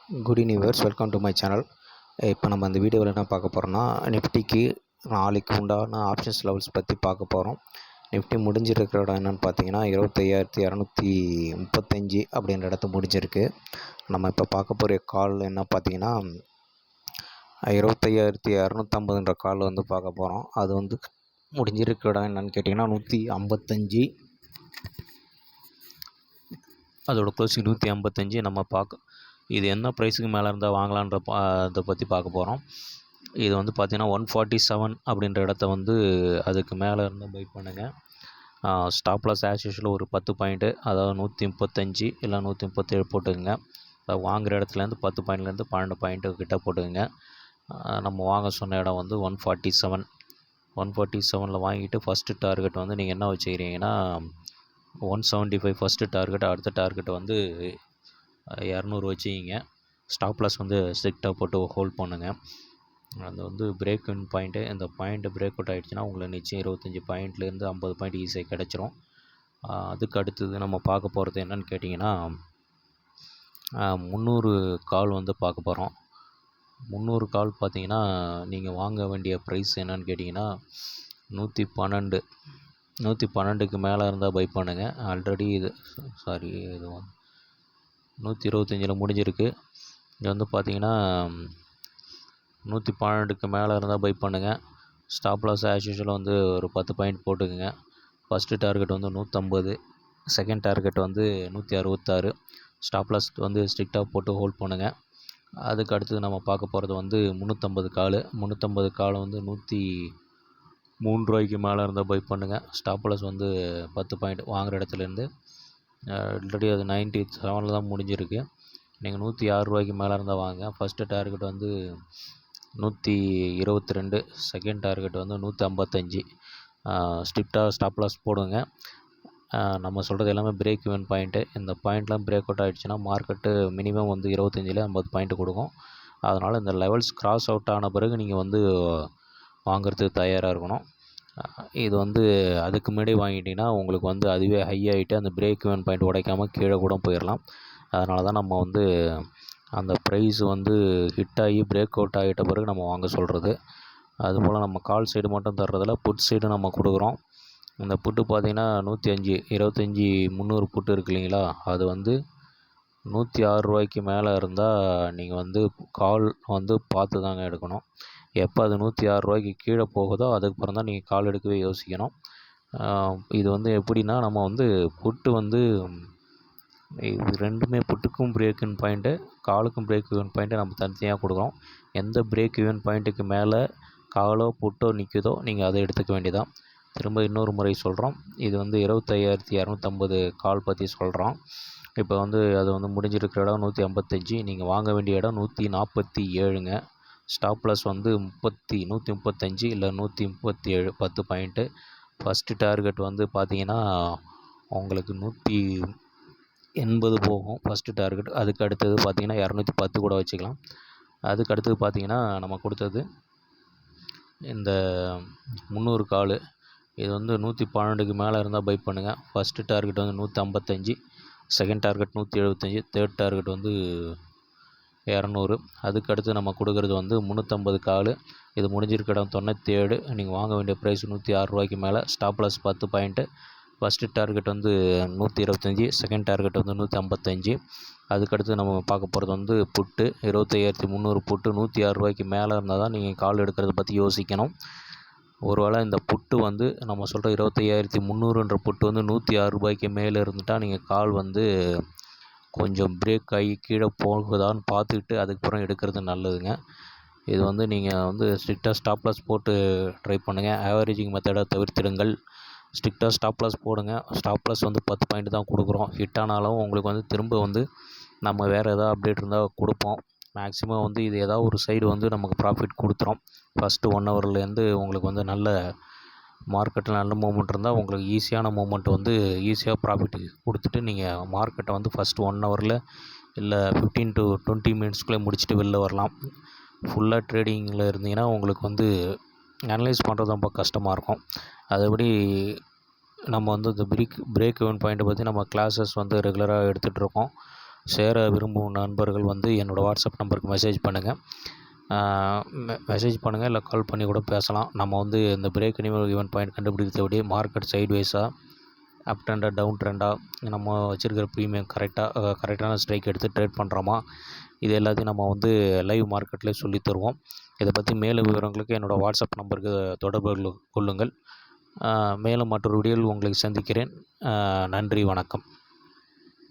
Good evening viewers, welcome to my channel. இப்போ நம்ம இந்த வீடியோவில் என்ன பார்க்க போகிறோம்னா, நிஃப்டிக்கு நாளைக்கு உண்டான ஆப்ஷன்ஸ் லெவல்ஸ் பற்றி பார்க்க போகிறோம். நிஃப்டி முடிஞ்சிருக்கிற இடம் என்னென்னு பார்த்தீங்கன்னா 25,235 அப்படின்ற இடத்த முடிஞ்சிருக்கு. நம்ம இப்போ பார்க்க போகிற கால் என்ன பார்த்தீங்கன்னா 25,250ன்ற கால் வந்து பார்க்க போகிறோம். அது வந்து முடிஞ்சிருக்கிற இடம் என்னென்னு கேட்டிங்கன்னா 155, அதோட க்ளோசிங் 155. நம்ம இது என்ன ப்ரைஸுக்கு மேலே இருந்தால் வாங்கலான்ற அதை பற்றி பார்க்க போகிறோம். இது வந்து பார்த்திங்கன்னா 147 அப்படின்ற இடத்த வந்து அதுக்கு மேலே இருந்தால் பை பண்ணுங்கள். ஸ்டாப் லாஸ் ஆஸ் யூஷுவல் ஒரு 10 பாயிண்ட்டு, அதாவது 135 இல்லை 137 போட்டுக்கோங்க. வாங்குகிற இடத்துலேருந்து 10 பாயிண்ட்லேருந்து 12 பாயிண்ட்டு கிட்ட போட்டுக்கோங்க. நம்ம வாங்க சொன்ன இடம் வந்து 147 வாங்கிட்டு ஃபஸ்ட்டு டார்கெட் வந்து நீங்கள் என்ன வச்சுக்கிறீங்கன்னா 175 ஃபஸ்ட்டு டார்கெட். அடுத்த டார்கெட் வந்து 200 வச்சுக்கிங்க. ஸ்டாப் லாஸ் வந்து ஸ்ட்ரிக்டாக போட்டு ஹோல்ட் பண்ணுங்கள். அது வந்து பிரேக் இன் பாயிண்ட்டு. இந்த பாயிண்ட்டு பிரேக் அவுட் ஆகிடுச்சுன்னா உங்களுக்கு நிச்சயம் 25 பாயிண்ட்லேருந்து 50 பாயிண்ட் ஈஸியாக கிடச்சிரும். அதுக்கு அடுத்தது நம்ம பார்க்க போகிறது என்னென்னு கேட்டிங்கன்னா 300 கால் வந்து பார்க்க போகிறோம். 300 கால் பார்த்திங்கன்னா நீங்கள் வாங்க வேண்டிய ப்ரைஸ் என்னென்னு கேட்டிங்கன்னா 112க்கு மேலே இருந்தால் பை பண்ணுங்கள். ஆல்ரெடி இது 125 முடிஞ்சிருக்கு. இது வந்து பார்த்திங்கன்னா 112க்கு மேலே இருந்தால் பை பண்ணுங்கள். ஸ்டாப் லாஸ் ஆஸ் யூஷுவல் வந்து ஒரு 10 பாயிண்ட் போட்டுக்குங்க. ஃபஸ்ட்டு டார்கெட் வந்து 150, செகண்ட் டார்கெட் வந்து 166. ஸ்டாப் லாஸ் வந்து ஸ்ட்ரிக்டாக போட்டு ஹோல்ட் பண்ணுங்கள். அதுக்கு அடுத்தது நம்ம பார்க்க போகிறது வந்து 350 கால் வந்து 103 ரூபாய்க்கு மேலே இருந்தால் பை பண்ணுங்கள். ஸ்டாப் லாஸ் வந்து 10 பாயிண்ட் வாங்குகிற இடத்துலேருந்து. ஆல்ரெடி அது 97 தான் முடிஞ்சிருக்கு. நீங்கள் 106 ரூபாய்க்கு மேலே இருந்தால் வாங்க. ஃபஸ்ட்டு டார்கெட் வந்து 122, செகண்ட் டார்கெட் வந்து 155. ஸ்ட்ரிக்டாக ஸ்டாப் லாஸ் போடுங்க. நம்ம சொல்கிறது எல்லாமே பிரேக் ஈவன் பாயிண்ட்டு. இந்த பாயிண்ட்லாம் பிரேக் அவுட் ஆகிடுச்சுன்னா மார்க்கெட்டு மினிமம் வந்து 25-50 பாயிண்ட்டு கொடுக்கும். அதனால் இந்த லெவல்ஸ் கிராஸ் அவுட் ஆன பிறகு நீங்கள் வந்து வாங்குறதுக்கு தயாராக இருக்கணும். இது வந்து அதுக்கு முன்னாடி வாங்கிட்டிங்கன்னா உங்களுக்கு வந்து அதுவே ஹை ஆகிட்டு அந்த பிரேக் ஈவன் பாயிண்ட் உடைக்காமல் கீழே கூட போயிடலாம். அதனால தான் நம்ம வந்து அந்த ப்ரைஸ் வந்து ஹிட் ஆகி பிரேக் அவுட் ஆகிட்ட பிறகு நம்ம வாங்க சொல்கிறது. அதுபோல் நம்ம கால் சைடு மட்டும் தர்றதில் புட் சைடு நம்ம கொடுக்குறோம். இந்த புட்டு பார்த்திங்கன்னா 105 300 புட்டு இருக்கு இல்லைங்களா, அது வந்து 106 ரூபாய்க்கு மேலே இருந்தால் நீங்கள் வந்து கால் வந்து பார்த்து தாங்க எடுக்கணும். எப்போ அது 106 ரூபாய்க்கு கீழே போகுதோ அதுக்கப்புறம் தான் நீங்கள் கால் எடுக்கவே யோசிக்கணும். இது வந்து எப்படின்னா நம்ம வந்து புட்டு வந்து இது ரெண்டுமே புட்டுக்கும் பிரேக் இன் பாயிண்ட்டு, காலுக்கும் பிரேக் ஈவன் பாயிண்ட்டு நம்ம தனித்தனியாக கொடுக்குறோம். எந்த பிரேக் ஈவன் பாயிண்ட்டுக்கு மேலே காலோ புட்டோ நிற்குதோ நீங்கள் அதை எடுத்துக்க வேண்டியதான். திரும்ப இன்னொரு முறை சொல்கிறோம். இது வந்து 25,250 கால் பற்றி சொல்கிறோம். இப்போ வந்து அது வந்து முடிஞ்சிருக்கிற இடம் 155. நீங்கள் வாங்க வேண்டிய இடம் 147ங்க. ஸ்டாப் லாஸ் வந்து 135 இல்லை 137 10 பாயிண்ட்டு. ஃபஸ்ட்டு டார்கெட் வந்து பார்த்திங்கன்னா உங்களுக்கு 180 போகும் ஃபஸ்ட்டு டார்கெட். அதுக்கு அடுத்தது பார்த்திங்கன்னா 210 கூட வச்சுக்கலாம். அதுக்கு அடுத்தது பார்த்திங்கன்னா நம்ம கொடுத்தது இந்த 300 கால். இது வந்து 112க்கு மேலே இருந்தால் பை பண்ணுங்கள். ஃபஸ்ட்டு டார்கெட் வந்து 155, செகண்ட் டார்கெட் 175, தேர்ட் டார்கெட் வந்து 200. அதுக்கு அடுத்து நம்ம கொடுக்குறது வந்து 350 கால். இது முடிஞ்சிருக்க இடம் 97. நீங்கள் வாங்க வேண்டிய ப்ரைஸ் 106 ரூபாய்க்கு மேலே. Stop loss 10 point. First target வந்து 125, செகண்ட் டார்கெட் வந்து 155. அதுக்கடுத்து நம்ம பார்க்க போகிறது வந்து புட்டு 25,300 புட்டு 106 ரூபாய்க்கு மேலே இருந்தால் தான் நீங்கள் கால் எடுக்கிறத பற்றி யோசிக்கணும். ஒருவேளை இந்த புட்டு வந்து நம்ம சொல்கிற 25,300ன்ற புட்டு வந்து 106 ரூபாய்க்கு மேலே இருந்துட்டால் நீங்கள் கால் வந்து கொஞ்சம் பிரேக் ஆகி கீழே போகுதான்னு பார்த்துக்கிட்டு அதுக்கப்புறம் எடுக்கிறது நல்லதுங்க. இது வந்து நீங்கள் வந்து ஸ்ட்ரிக்டாக ஸ்டாப் லாஸ் போட்டு ட்ரை பண்ணுங்கள். ஆவரேஜிங் மெத்தடை தவிர்த்திடுங்கள். ஸ்ட்ரிக்டாக ஸ்டாப் லாஸ் போடுங்க. ஸ்டாப் லாஸ் வந்து 10 பாயிண்ட் தான் கொடுக்குறோம். ஹிட் ஆனாலும் உங்களுக்கு வந்து திரும்ப வந்து நம்ம வேறு எதாவது அப்டேட் இருந்தால் கொடுப்போம். மேக்ஸிமம் வந்து இது ஏதாவது ஒரு சைடு வந்து நமக்கு ப்ராஃபிட் கொடுத்துரும். ஃபஸ்ட்டு 1 ஹவர்லேருந்து உங்களுக்கு வந்து நல்ல மார்க்கெட்டில் நல்ல மூமெண்ட் இருந்தால் உங்களுக்கு ஈஸியான மூமெண்ட் வந்து ஈஸியாக ப்ராஃபிட் கொடுத்துட்டு நீங்கள் மார்க்கெட்டை வந்து ஃபஸ்ட்டு 1 ஹவரில் இல்லை 15 to 20 மினிட்ஸ்க்குள்ளே முடிச்சுட்டு வெளில வரலாம். ஃபுல்லாக ட்ரேடிங்கில் இருந்தீங்கன்னா உங்களுக்கு வந்து அனலைஸ் பண்ணுறது ரொம்ப கஷ்டமாக இருக்கும். அதுபடி நம்ம வந்து இந்த பிரேக் ஈவன் பாயிண்ட்டை பற்றி நம்ம கிளாஸஸ் வந்து ரெகுலராக எடுத்துகிட்ருக்கோம். சேர விரும்பும் நண்பர்கள் வந்து என்னோடய வாட்ஸ்அப் நம்பருக்கு மெசேஜ் பண்ணுங்கள். மெசேஜ் பண்ணுங்கள், இல்லை கால் பண்ணி கூட பேசலாம். நம்ம வந்து இந்த பிரேக் அனிமல் ஈவென்ட் பாயிண்ட் கண்டுபிடித்தபடி மார்க்கெட் சைட்வைஸாக அப் ட்ரெண்டாக டவுன் ட்ரெண்டாக நம்ம வச்சுருக்கிற ப்ரீமியம் கரெக்டான ஸ்ட்ரைக் எடுத்து ட்ரேட் பண்ணுறோமா, இது எல்லாத்தையும் நம்ம வந்து லைவ் மார்க்கெட்லேயே சொல்லித் தருவோம். இதை பற்றி மேலும் விவரங்களுக்கு என்னோடய வாட்ஸ்அப் நம்பருக்கு தொடர்பு கொள்ளுங்கள். மேலும் மற்றொரு வீடியோவில் உங்களை சந்திக்கிறேன். நன்றி, வணக்கம்.